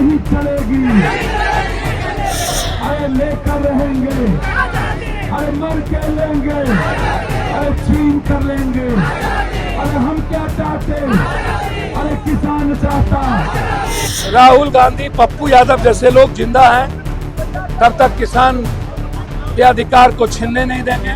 नहीं चलेगी। अरे लेकर रहेंगे, अरे मर के लेंगे, अरे छीन कर लेंगे। अरे हम क्या चाहते, अरे किसान चाहता। राहुल गांधी, पप्पू यादव जैसे लोग जिंदा हैं तब तक किसान के अधिकार को छीनने नहीं देंगे।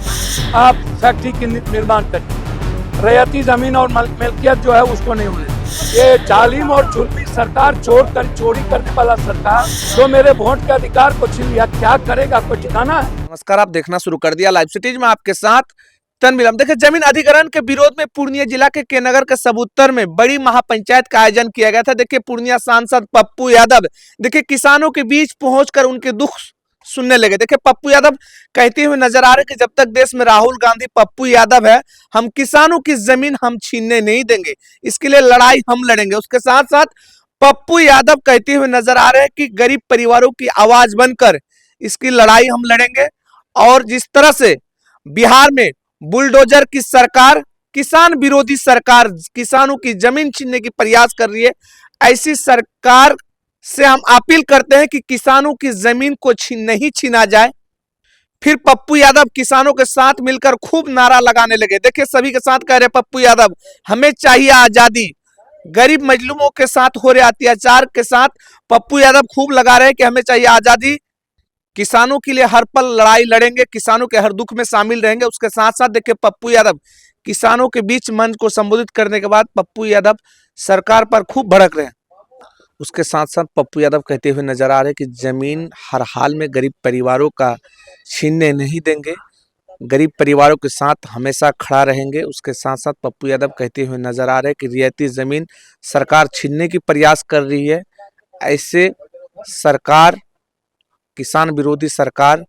आप फैक्ट्री की निर्माण करिए, रैयती जमीन और मिल्कियत जो है उसको नहीं होने। ये जालिम और जुल्मी सरकार, चोरी करने वाला सरकार जो मेरे वोट के अधिकार को छीन लिया, क्या करेगा कोई ठिकाना है। नमस्कार, आप देखना शुरू कर दिया लाइव सिटीज में, आपके साथ तनवीर। देखिए, जमीन अधिग्रहण के विरोध में पूर्णिया जिला के केनगर के सबूतर में बड़ी महापंचायत का आयोजन किया गया था। देखिए, पूर्णिया सांसद पप्पू यादव देखिए किसानों के बीच पहुंचकर उनके दुख सुनने लगे। देखिए, पप्पू यादव कहते हुए नजर आ रहे कि जब तक देश में राहुल गांधी पप्पू यादव है, हम किसानों की जमीन हम छीनने नहीं देंगे, इसके लिए लड़ाई हम लड़ेंगे। उसके साथ साथ पप्पू यादव कहते हुए नजर आ रहे हैं कि गरीब परिवारों की आवाज बनकर इसकी लड़ाई हम लड़ेंगे। और जिस तरह से बिहार में बुलडोजर की सरकार, किसान विरोधी सरकार किसानों की जमीन छीनने की प्रयास कर रही है, ऐसी सरकार से हम अपील करते हैं कि किसानों की जमीन को नहीं छीना जाए। फिर पप्पू यादव किसानों के साथ मिलकर खूब नारा लगाने लगे। देखिए, सभी के साथ कह रहे पप्पू यादव, हमें चाहिए आजादी। गरीब मजलूमों के साथ हो रहे अत्याचार के साथ पप्पू यादव खूब लगा रहे हैं कि हमें चाहिए आजादी। किसानों के लिए हर पल लड़ाई लड़ेंगे, किसानों के हर दुख में शामिल रहेंगे। उसके साथ साथ देखिए, पप्पू यादव किसानों के बीच मंच को संबोधित करने के बाद पप्पू यादव सरकार पर खूब भड़क रहे हैं। उसके साथ साथ पप्पू यादव कहते हुए नजर आ रहे हैं कि जमीन हर हाल में गरीब परिवारों का छीनने नहीं देंगे, गरीब परिवारों के साथ हमेशा खड़ा रहेंगे। उसके साथ साथ पप्पू यादव कहते हुए नजर आ रहे हैं कि रियायती जमीन सरकार छीनने की प्रयास कर रही है। ऐसे सरकार, किसान विरोधी सरकार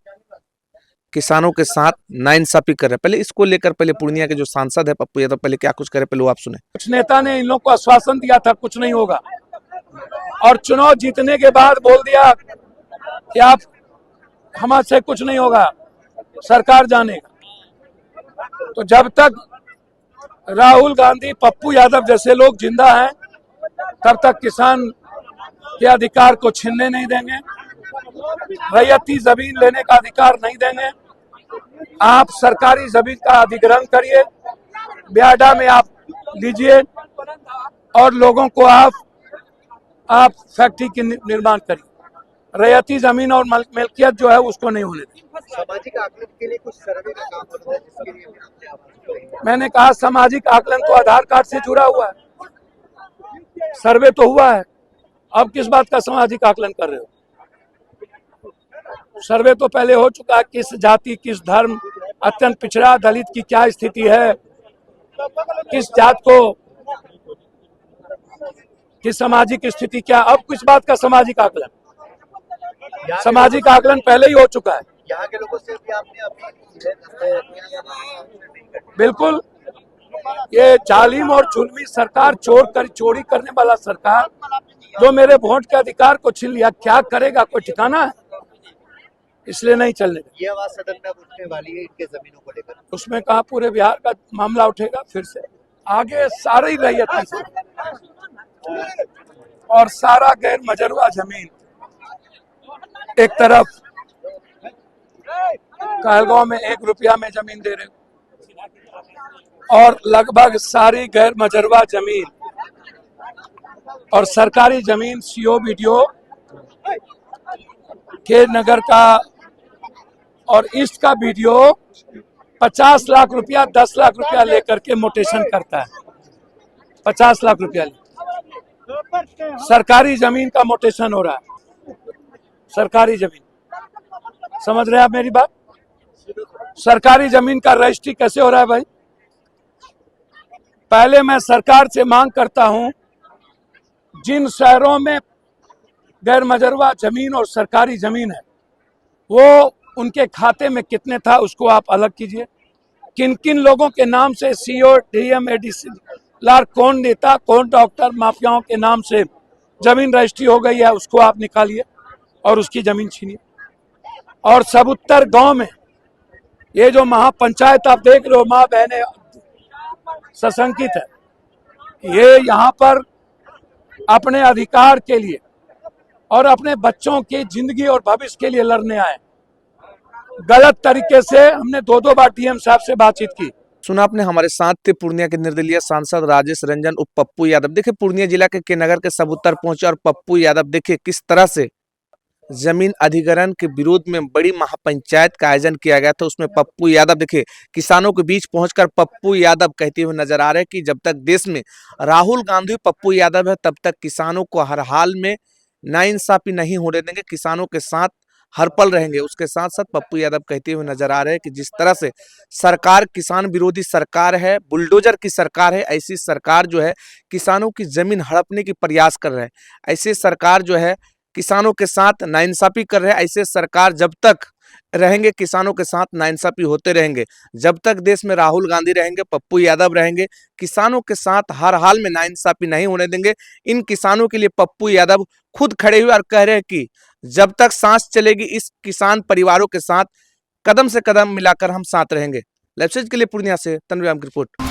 किसानों के साथ नाइंसाफी कर रहे हैं। पहले इसको लेकर पहले पूर्णिया के जो सांसद है पप्पू यादव पहले क्या कुछ करे, पहले वो आप सुने। कुछ नेता ने इन लोगों को आश्वासन दिया था कुछ नहीं होगा, और चुनाव जीतने के बाद बोल दिया कि आप हमसे कुछ नहीं होगा, सरकार जानेगा। तो जब तक राहुल गांधी, पप्पू यादव जैसे लोग जिंदा हैं तब तक किसान के अधिकार को छीनने नहीं देंगे, रैयती जमीन लेने का अधिकार नहीं देंगे। आप सरकारी जमीन का अधिग्रहण करिए, ब्याडा में आप लीजिए और लोगों को आप फैक्ट्री की निर्माण करिए। रैयती जमीन और मिल्कियत जो है उसको नहीं होने दें। सामाजिक आकलन के लिए कुछ सर्वे का काम हो रहा है, जिसके लिए भी आपसे आवाज उठाई। मैंने कहा सामाजिक आकलन तो आधार कार्ड से जुड़ा हुआ है, सर्वे तो हुआ है, अब किस बात का सामाजिक आकलन कर रहे हो। सर्वे तो पहले हो चुका है, किस जाति, किस धर्म, अत्यंत पिछड़ा दलित की क्या स्थिति है, किस जात को किस सामाजिक स्थिति क्या, अब किस बात का सामाजिक आकलन। सामाजिक आकलन पहले ही हो चुका है। यहाँ के लोगों से भी आपने बिल्कुल, ये जालिम और जुल्मी सरकार, चोरी करने वाला सरकार जो मेरे वोट के अधिकार को छीन लिया, क्या करेगा कोई ठिकाना है, इसलिए नहीं चलने। ये आवाज सदन में उठने वाली है इनके जमीनों को लेकर। उसमें कहा पूरे बिहार का मामला उठेगा फिर से, आगे सारी रैयत और सारा गैर मजरूआ जमीन एक तरफ, कहलगांव में 1 रुपया में जमीन दे रहे और लगभग सारी गैर मजरूआ जमीन और सरकारी जमीन सीओ बीडीओ के नगर का और ईस्ट का बीडीओ 50 लाख रुपया 10 लाख रुपया लेकर के मोटेशन करता है। 50 लाख रुपया सरकारी जमीन का मोटेशन हो रहा है। सरकारी जमीन, समझ रहे हैं आप मेरी बात। सरकारी जमीन का रजिस्ट्री कैसे हो रहा है भाई। पहले मैं सरकार से मांग करता हूं, जिन शहरों में गैर मजरूआ जमीन और सरकारी जमीन है वो उनके खाते में कितने था उसको आप अलग कीजिए। किन किन लोगों के नाम से सीओ, डीएम, एडीसी, कौन नेता, कौन डॉक्टर, माफियाओं के नाम से जमीन रजिस्ट्री हो गई है उसको आप निकालिए और उसकी जमीन छीनिए। और सबूतर गांव में ये जो महापंचायत आप देख रहे हो, माँ बहने सशंकित है, ये यहाँ पर अपने अधिकार के लिए और अपने बच्चों की जिंदगी और भविष्य के लिए लड़ने आए। गलत तरीके से हमने 2-2 बार डीएम साहब से बातचीत की। सुना आपने, हमारे साथ थे पूर्णिया के निर्दलीय सांसद राजेश रंजन उप पप्पू यादव। देखिए पूर्णिया जिला के नगर के सबूतर पहुंचे और पप्पू यादव देखिए किस तरह से जमीन अधिग्रहण के विरोध में बड़ी महापंचायत का आयोजन किया गया था। उसमें पप्पू यादव देखिए किसानों के बीच पहुंचकर पप्पू यादव कहते हुए नजर आ रहे हैं कि जब तक देश में राहुल गांधी पप्पू यादव है तब तक किसानों को हर हाल में नाइंसाफी नहीं होने देंगे, किसानों के साथ हर पल रहेंगे। उसके साथ साथ पप्पू यादव कहते हुए नजर आ रहे हैं कि जिस तरह से सरकार किसान विरोधी सरकार है, बुलडोजर की सरकार है, ऐसी सरकार जो है किसानों की जमीन हड़पने की प्रयास कर रहे हैं, ऐसी सरकार जो है किसानों के साथ नाइंसाफी कर रहे हैं, ऐसे सरकार जब तक रहेंगे किसानों के साथ नाइंसाफी होते रहेंगे। जब तक देश में राहुल गांधी रहेंगे, पप्पू यादव रहेंगे, किसानों के साथ हर हाल में नाइंसाफी नहीं होने देंगे। इन किसानों के लिए पप्पू यादव खुद खड़े हुए और कह रहे हैं कि जब तक सांस चलेगी इस किसान परिवारों के साथ कदम से कदम मिलाकर हम साथ रहेंगे। लाइव के लिए पूर्णिया से तनवीर की रिपोर्ट।